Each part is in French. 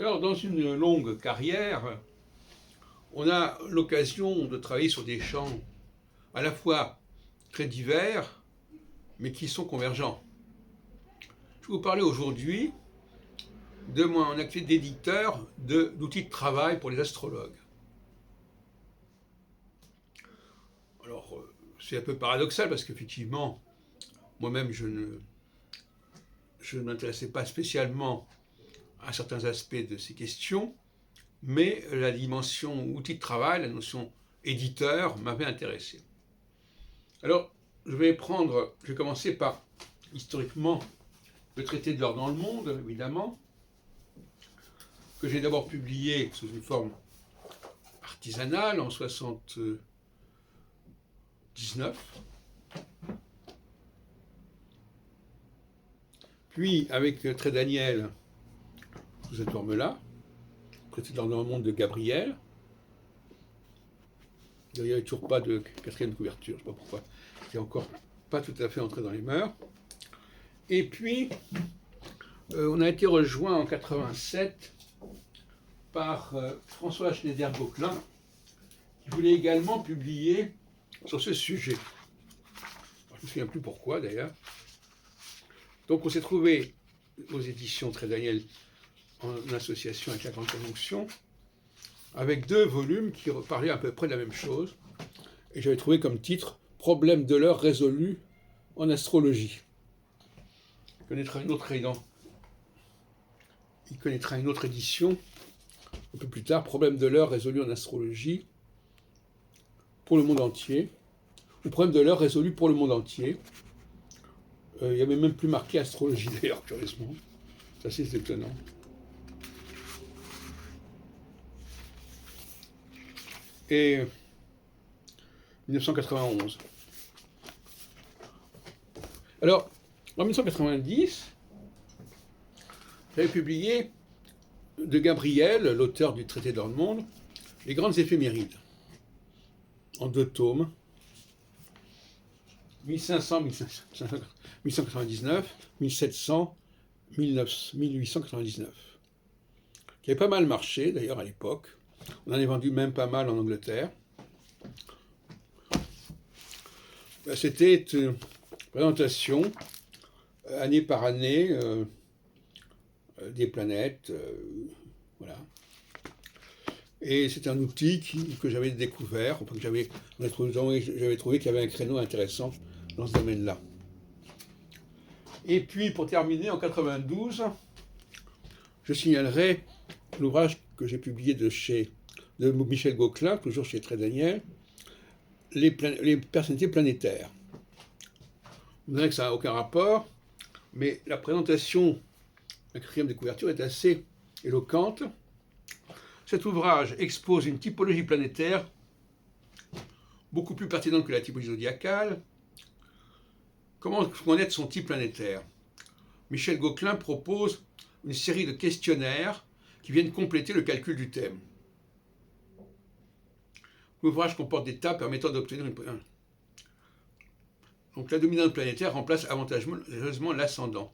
Alors, dans une longue carrière, on a l'occasion de travailler sur des champs à la fois très divers, mais qui sont convergents. Je vais vous parler aujourd'hui de mon activité d'éditeur d'outils de travail pour les astrologues. Alors, c'est un peu paradoxal parce qu'effectivement, moi-même, je ne m'intéressais pas spécialement à certains aspects de ces questions, mais la dimension outil de travail, la notion éditeur m'avait intéressé. Alors, je vais commencer par, historiquement, le traité de l'or dans le monde, évidemment, que j'ai d'abord publié sous une forme artisanale en 79, puis avec Trait Daniel sous cette forme-là, traité de l'or dans le monde de Gabriel. Il n'y avait toujours pas de quatrième couverture, je ne sais pas pourquoi, c'était encore pas tout à fait entré dans les mœurs. Et puis, on a été rejoint en 87 par François Schneider-Gauquelin, qui voulait également publier sur ce sujet. Alors, je ne me souviens plus pourquoi d'ailleurs. Donc on s'est trouvé aux éditions Trait Daniel en association avec la Grande Conjonction, avec 2 volumes qui parlaient à peu près de la même chose. Et j'avais trouvé comme titre « Problème de l'heure résolu en astrologie ». Il connaîtra une autre édition un peu plus tard, Problème de l'heure résolu en astrologie pour le monde entier, ou Problème de l'heure résolu pour le monde entier. Il n'y avait même plus marqué astrologie d'ailleurs, curieusement. C'est assez étonnant. Et 1991. Alors, en 1990, j'avais publié de Gabriel, l'auteur du traité de l'or du monde, les grandes éphémérides, en 2 tomes, 1599, 1700, 1899, qui avait pas mal marché d'ailleurs à l'époque. On en a vendu même pas mal en Angleterre. C'était une présentation, année par année, des planètes, voilà. Et c'est un outil que j'avais découvert, enfin, j'avais trouvé qu'il y avait un créneau intéressant dans ce domaine-là. Et puis, pour terminer, en 92, je signalerai l'ouvrage que j'ai publié de Michel Gauquelin, toujours chez Trait Daniel, les personnalités planétaires. Vous verrez que ça n'a aucun rapport, mais la présentation, la 4e de couverture, est assez éloquente. Cet ouvrage expose une typologie planétaire beaucoup plus pertinente que la typologie zodiacale. Comment connaître son type planétaire? Michel Gauquelin propose une série de questionnaires qui viennent compléter le calcul du thème. L'ouvrage comporte des tas permettant d'obtenir une... Donc la dominante planétaire remplace avantageusement l'ascendant.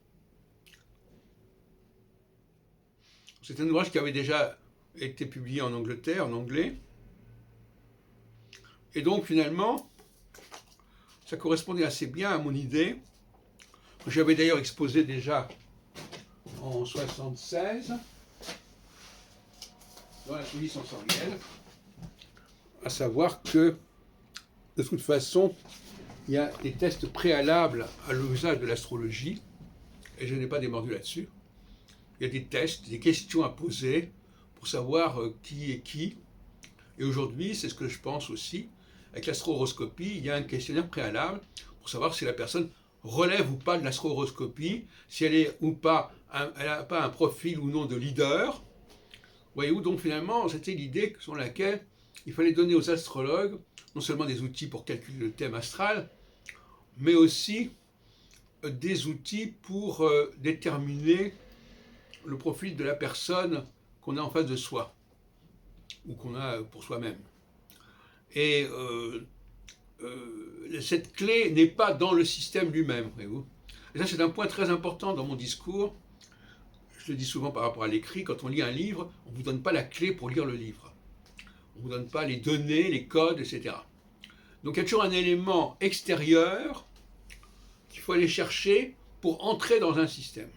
C'est un ouvrage qui avait déjà été publié en Angleterre, en anglais. Et donc finalement, ça correspondait assez bien à mon idée. J'avais d'ailleurs exposé déjà en 1976 dans la police sensorielle, à savoir que de toute façon, il y a des tests préalables à l'usage de l'astrologie, et je n'ai pas démordu là-dessus. Il y a des tests, des questions à poser pour savoir qui est qui. Et aujourd'hui, c'est ce que je pense aussi, avec l'astro-horoscopie, il y a un questionnaire préalable pour savoir si la personne relève ou pas de l'astro-horoscopie, si elle est ou pas, elle n'a pas un profil ou non de leader. Voyez-vous, donc finalement, c'était l'idée selon laquelle il fallait donner aux astrologues non seulement des outils pour calculer le thème astral, mais aussi des outils pour déterminer le profil de la personne qu'on a en face de soi, ou qu'on a pour soi-même. Et cette clé n'est pas dans le système lui-même, voyez-vous. Et ça, c'est un point très important dans mon discours. je le dis souvent par rapport à l'écrit, quand on lit un livre, on ne vous donne pas la clé pour lire le livre. On ne vous donne pas les données, les codes, etc. Donc il y a toujours un élément extérieur qu'il faut aller chercher pour entrer dans un système.